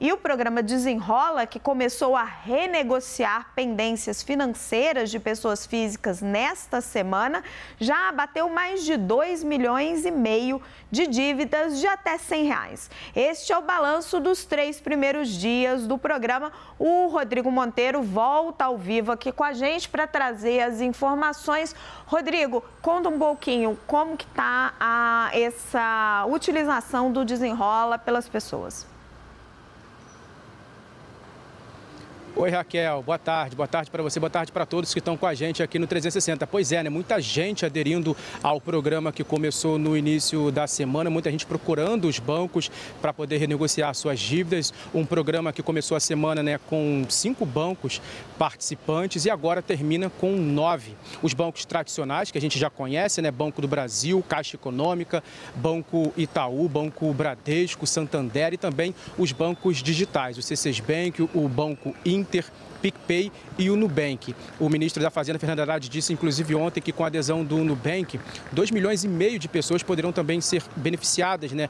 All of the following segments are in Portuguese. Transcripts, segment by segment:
E o programa Desenrola, que começou a renegociar pendências financeiras de pessoas físicas nesta semana, já abateu mais de 2,5 milhões de dívidas de até R$100. Este é o balanço dos 3 primeiros dias do programa. O Rodrigo Monteiro volta ao vivo aqui com a gente para trazer as informações. Rodrigo, conta um pouquinho como que está essa utilização do Desenrola pelas pessoas. Oi, Raquel, boa tarde para você, boa tarde para todos que estão com a gente aqui no 360. Pois é, né? Muita gente aderindo ao programa que começou no início da semana, muita gente procurando os bancos para poder renegociar suas dívidas. Um programa que começou a semana, né, com 5 bancos participantes e agora termina com 9. Os bancos tradicionais, que a gente já conhece, né? Banco do Brasil, Caixa Econômica, Banco Itaú, Banco Bradesco, Santander e também os bancos digitais, o C6 Bank, o Banco Inter, PicPay e o Nubank. O ministro da Fazenda, Fernando Haddad, disse inclusive ontem que com a adesão do Nubank, 2,5 milhões de pessoas poderão também ser beneficiadas, né,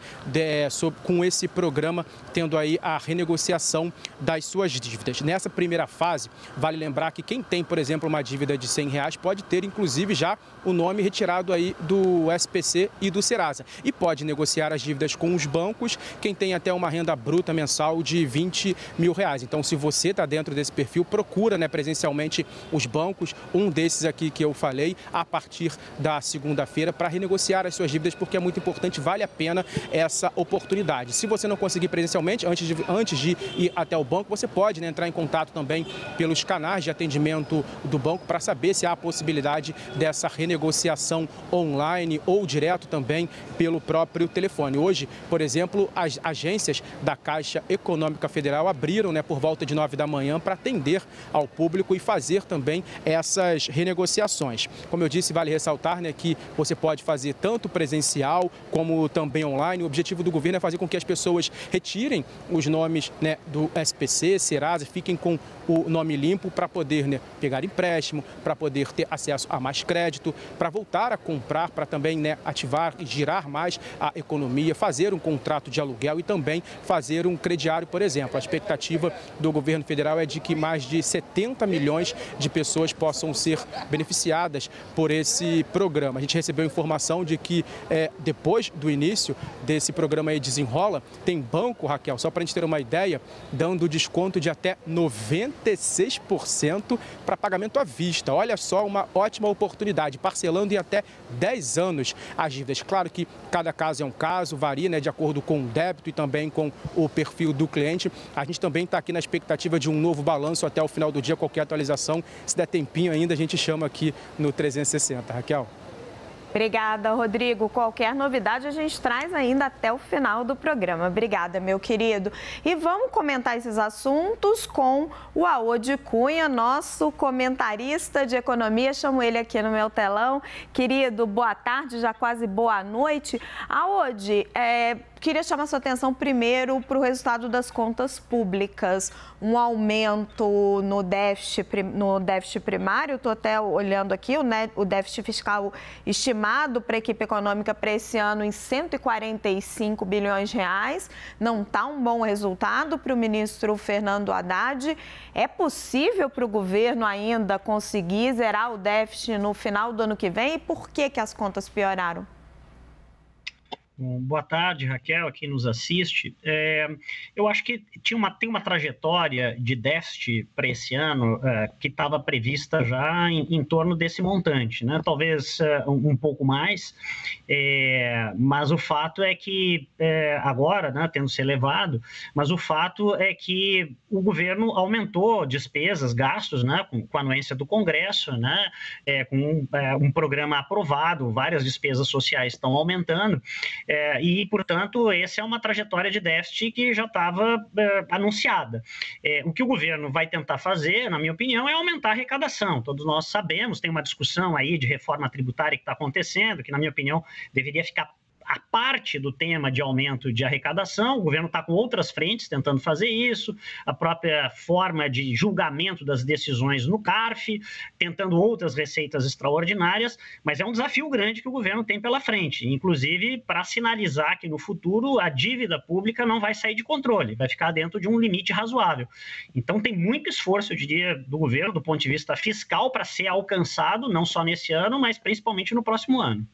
com esse programa, tendo aí a renegociação das suas dívidas. Nessa primeira fase, vale lembrar que quem tem, por exemplo, uma dívida de R$100 pode ter inclusive já o nome retirado aí do SPC e do Serasa e pode negociar as dívidas com os bancos, quem tem até uma renda bruta mensal de R$20 mil. Então, se você está dentro desse perfil, procura, né, presencialmente os bancos, um desses aqui que eu falei, a partir da segunda-feira para renegociar as suas dívidas, porque é muito importante, vale a pena essa oportunidade. Se você não conseguir presencialmente, antes de ir até o banco, você pode, né, entrar em contato também pelos canais de atendimento do banco para saber se há a possibilidade dessa renegociação online ou direto também pelo próprio telefone. Hoje, por exemplo, as agências da Caixa Econômica Federal abriram, né, por volta de 9 da manhã para atender ao público e fazer também essas renegociações. Como eu disse, vale ressaltar, né, que você pode fazer tanto presencial como também online. O objetivo do governo é fazer com que as pessoas retirem os nomes, né, do SPC, Serasa, fiquem com o nome limpo para poder, né, pegar empréstimo, para poder ter acesso a mais crédito, para voltar a comprar, para também, né, ativar e girar mais a economia, fazer um contrato de aluguel e também fazer um crediário, por exemplo. A expectativa do governo federal é de que mais de 70 milhões de pessoas possam ser beneficiadas por esse programa. A gente recebeu informação de que depois do início desse programa aí Desenrola, tem banco, Raquel, só para a gente ter uma ideia, dando desconto de até 96% para pagamento à vista. Olha só, uma ótima oportunidade, parcelando em até 10 anos as dívidas. Claro que cada caso é um caso, varia, né, de acordo com o débito e também com o perfil do cliente. A gente também está aqui na expectativa de um novo balanço até o final do dia, qualquer atualização, se der tempinho ainda, a gente chama aqui no 360. Raquel. Obrigada, Rodrigo. Qualquer novidade a gente traz ainda até o final do programa. Obrigada, meu querido. E vamos comentar esses assuntos com o Aode Cunha, nosso comentarista de economia. Chamo ele aqui no meu telão. Querido, boa tarde, já quase boa noite. Aode, queria chamar sua atenção primeiro para o resultado das contas públicas. Um aumento no déficit primário, estou até olhando aqui, o déficit fiscal estimado para a equipe econômica para esse ano em 145 bilhões de reais. Não está um bom resultado para o ministro Fernando Haddad. É possível para o governo ainda conseguir zerar o déficit no final do ano que vem? E por que as contas pioraram? Bom, boa tarde, Raquel, quem nos assiste. Eu acho que tem uma trajetória de déficit para esse ano que estava prevista já em torno desse montante, né? Talvez um pouco mais, mas o fato é que agora, né, tendo se elevado, mas o fato é que o governo aumentou despesas, gastos, né, com a anuência do Congresso, né, com um programa aprovado, várias despesas sociais estão aumentando. E, portanto, essa é uma trajetória de déficit que já estava anunciada. O que o governo vai tentar fazer, na minha opinião, é aumentar a arrecadação. Todos nós sabemos, tem uma discussão aí de reforma tributária que está acontecendo, que, na minha opinião, deveria ficar a parte do tema de aumento de arrecadação, o governo está com outras frentes tentando fazer isso, a própria forma de julgamento das decisões no CARF, tentando outras receitas extraordinárias, mas é um desafio grande que o governo tem pela frente, inclusive para sinalizar que no futuro a dívida pública não vai sair de controle, vai ficar dentro de um limite razoável. Então tem muito esforço, eu diria, do governo, do ponto de vista fiscal, para ser alcançado, não só nesse ano, mas principalmente no próximo ano.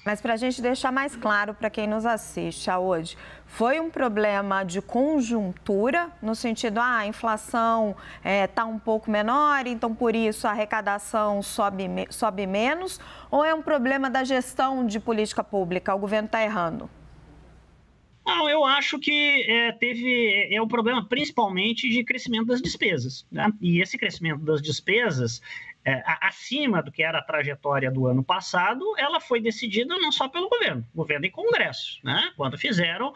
Mas para a gente deixar mais claro para quem nos assiste hoje, foi um problema de conjuntura, no sentido, a inflação está um pouco menor, então por isso a arrecadação sobe menos, ou é um problema da gestão de política pública? O governo está errando? Não, eu acho que é um problema principalmente de crescimento das despesas, né? E esse crescimento das despesas, acima do que era a trajetória do ano passado, ela foi decidida não só pelo governo e Congresso, né? Quando fizeram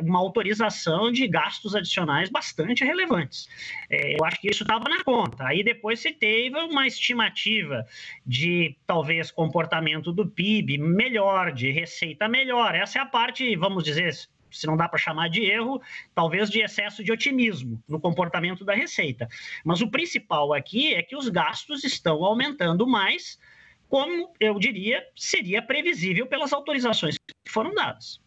uma autorização de gastos adicionais bastante relevantes. Eu acho que isso estava na conta. Aí depois se teve uma estimativa de talvez comportamento do PIB melhor, de receita melhor. Essa é a parte, vamos dizer, se não dá para chamar de erro, talvez de excesso de otimismo no comportamento da receita. Mas o principal aqui é que os gastos estão aumentando mais, como eu diria, seria previsível pelas autorizações que foram dadas.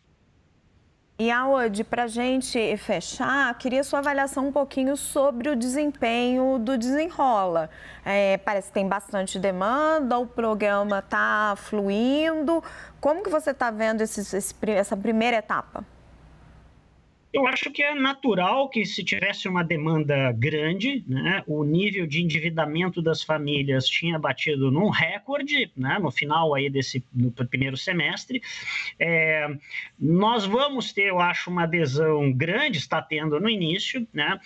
E, Aode, para a gente fechar, queria sua avaliação um pouquinho sobre o desempenho do Desenrola. Parece que tem bastante demanda, o programa está fluindo. Como que você está vendo essa primeira etapa? Eu acho que é natural que, se tivesse uma demanda grande, né, o nível de endividamento das famílias tinha batido num recorde, né, no final aí do primeiro semestre. Nós vamos ter, eu acho, uma adesão grande, está tendo no início, né?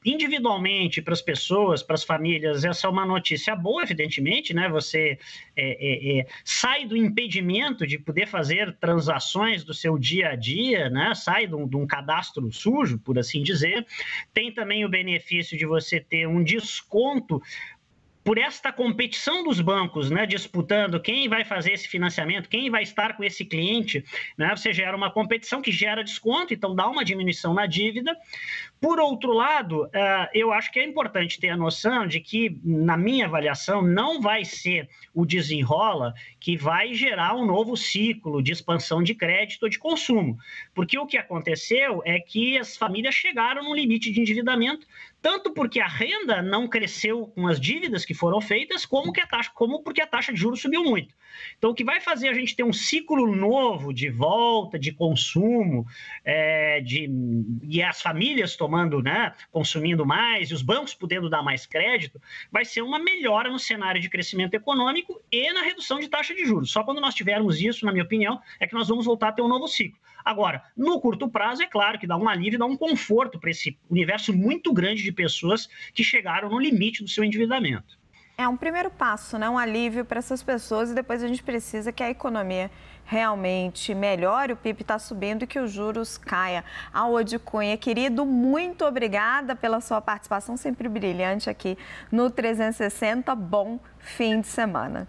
Individualmente, para as pessoas, para as famílias, essa é uma notícia boa, evidentemente, né? Você sai do impedimento de poder fazer transações do seu dia a dia, né? Sai de um cadastro sujo, por assim dizer. Tem também o benefício de você ter um desconto por esta competição dos bancos, né, disputando quem vai fazer esse financiamento, quem vai estar com esse cliente, né, você gera uma competição que gera desconto, então dá uma diminuição na dívida. Por outro lado, eu acho que é importante ter a noção de que, na minha avaliação, não vai ser o Desenrola que vai gerar um novo ciclo de expansão de crédito ou de consumo, porque o que aconteceu é que as famílias chegaram no limite de endividamento, tanto porque a renda não cresceu com as dívidas que foram feitas, como porque a taxa de juros subiu muito. Então, o que vai fazer a gente ter um ciclo novo de volta, de consumo, e as famílias tomando, né, consumindo mais, e os bancos podendo dar mais crédito, vai ser uma melhora no cenário de crescimento econômico e na redução de taxa de juros. Só quando nós tivermos isso, na minha opinião, é que nós vamos voltar a ter um novo ciclo. Agora, no curto prazo, é claro que dá um alívio, dá um conforto para esse universo muito grande de pessoas que chegaram no limite do seu endividamento. É um primeiro passo, né? Um alívio para essas pessoas, e depois a gente precisa que a economia realmente melhore, o PIB está subindo e que os juros caia. Aode Cunha, querido, muito obrigada pela sua participação sempre brilhante aqui no 360. Bom fim de semana.